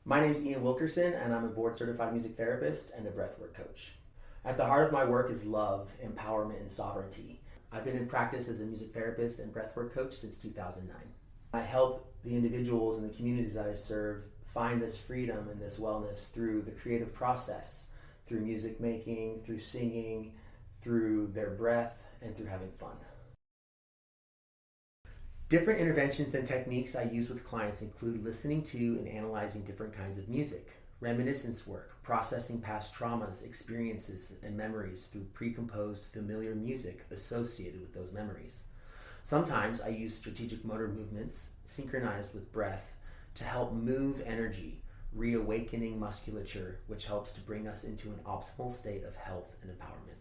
My name is Ian Wilkerson, and I'm a board-certified music therapist and a breathwork coach. At the heart of my work is love, empowerment, and sovereignty. I've been in practice as a music therapist and breathwork coach since 2009. I help the individuals and the communities that I serve find this freedom and this wellness through the creative process, through music making, through singing, through their breath, and through having fun. Different interventions and techniques I use with clients include listening to and analyzing different kinds of music, reminiscence work, processing past traumas, experiences, and memories through pre-composed familiar music associated with those memories. Sometimes I use strategic motor movements synchronized with breath to help move energy, reawakening musculature, which helps to bring us into an optimal state of health and empowerment.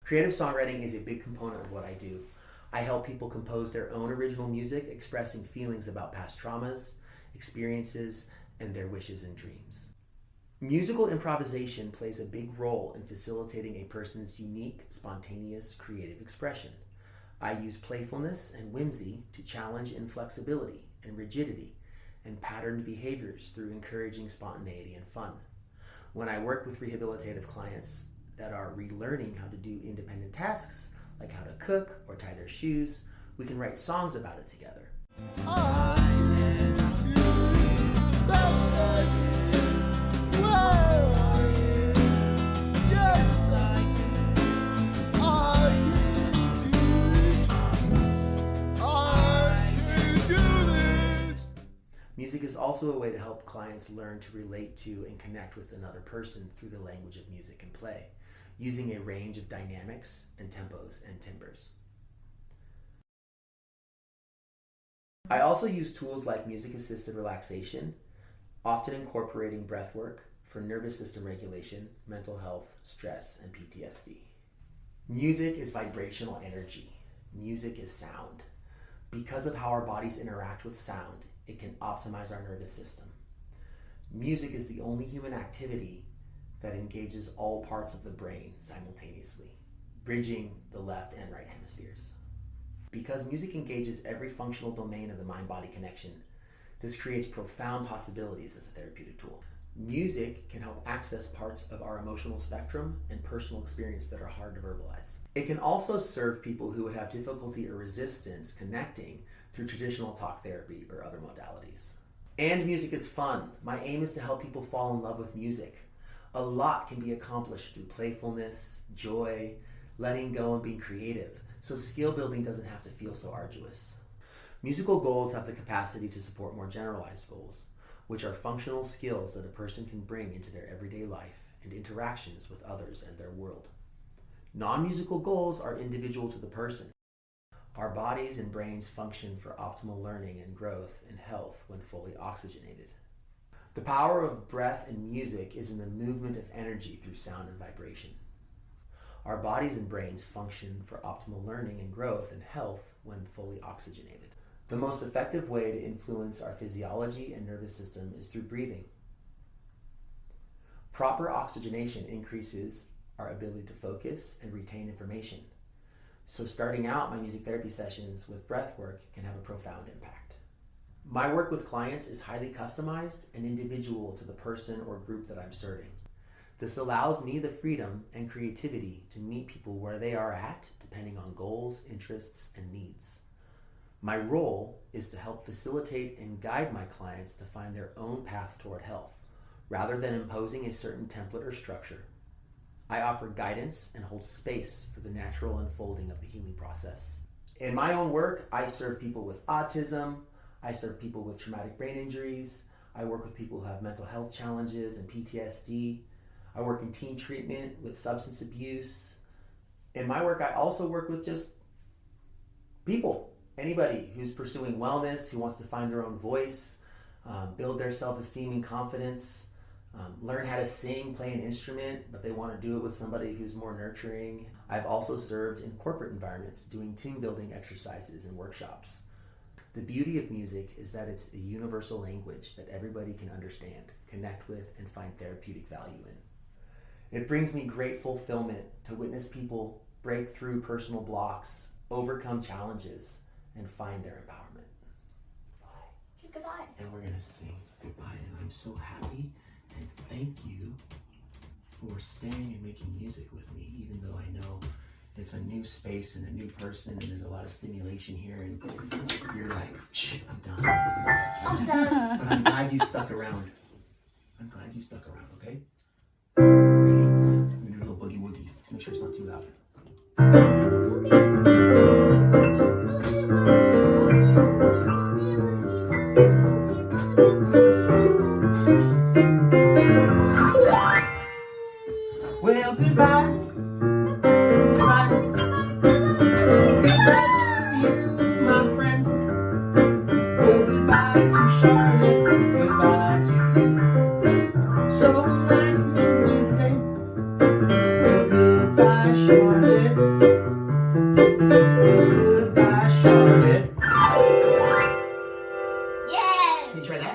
Creative songwriting is a big component of what I do. I help people compose their own original music, expressing feelings about past traumas, experiences, and their wishes and dreams. Musical improvisation plays a big role in facilitating a person's unique, spontaneous, creative expression. I use playfulness and whimsy to challenge inflexibility and rigidity and patterned behaviors through encouraging spontaneity and fun. When I work with rehabilitative clients that are relearning how to do independent tasks, like how to cook or tie their shoes, we can write songs about it together. Music is also a way to help clients learn to relate to and connect with another person through the language of music and play, using a range of dynamics and tempos and timbres. I also use tools like music-assisted relaxation, often incorporating breath work for nervous system regulation, mental health, stress, and PTSD. Music is vibrational energy. Music is sound. Because of how our bodies interact with sound, it can optimize our nervous system. Music is the only human activity that engages all parts of the brain simultaneously, bridging the left and right hemispheres. Because music engages every functional domain of the mind-body connection, this creates profound possibilities as a therapeutic tool. Music can help access parts of our emotional spectrum and personal experience that are hard to verbalize. It can also serve people who would have difficulty or resistance connecting through traditional talk therapy or other modalities. And music is fun. My aim is to help people fall in love with music. A lot can be accomplished through playfulness, joy, letting go, and being creative, so skill building doesn't have to feel so arduous. Musical goals have the capacity to support more generalized goals, which are functional skills that a person can bring into their everyday life and interactions with others and their world. Non-musical goals are individual to the person. Our bodies and brains function for optimal learning and growth and health when fully oxygenated. The power of breath and music is in the movement of energy through sound and vibration. Our bodies and brains function for optimal learning and growth and health when fully oxygenated. The most effective way to influence our physiology and nervous system is through breathing. Proper oxygenation increases our ability to focus and retain information. So starting out my music therapy sessions with breath work can have a profound impact. My work with clients is highly customized and individual to the person or group that I'm serving. This allows me the freedom and creativity to meet people where they are at, depending on goals, interests, and needs. My role is to help facilitate and guide my clients to find their own path toward health, rather than imposing a certain template or structure. I offer guidance and hold space for the natural unfolding of the healing process. In my own work, I serve people with autism, I serve people with traumatic brain injuries, I work with people who have mental health challenges and PTSD, I work in teen treatment with substance abuse. In my work, I also work with just people, anybody who's pursuing wellness, who wants to find their own voice, build their self-esteem and confidence, learn how to sing, play an instrument, but they want to do it with somebody who's more nurturing. I've also served in corporate environments doing team building exercises and workshops. The beauty of music is that it's a universal language that everybody can understand, connect with, and find therapeutic value in. It brings me great fulfillment to witness people break through personal blocks, overcome challenges, and find their empowerment. Why? sing goodbye, and I'm so happy, and thank you for staying and making music with me, even though I know it's a new space and a new person, and there's a lot of stimulation here, and you're like, shit, I'm done. I'm done. But I'm glad you stuck around. I'm glad you stuck around, okay? Ready? I'm gonna do a little boogie woogie. Just make sure it's not too loud. Well, goodbye. Goodbye. Goodbye to you, my friend. Well, goodbye to Charlotte. Goodbye to you. So nice meeting you today. Well, goodbye, Charlotte. Well, goodbye, Charlotte. Yeah. Can you try that?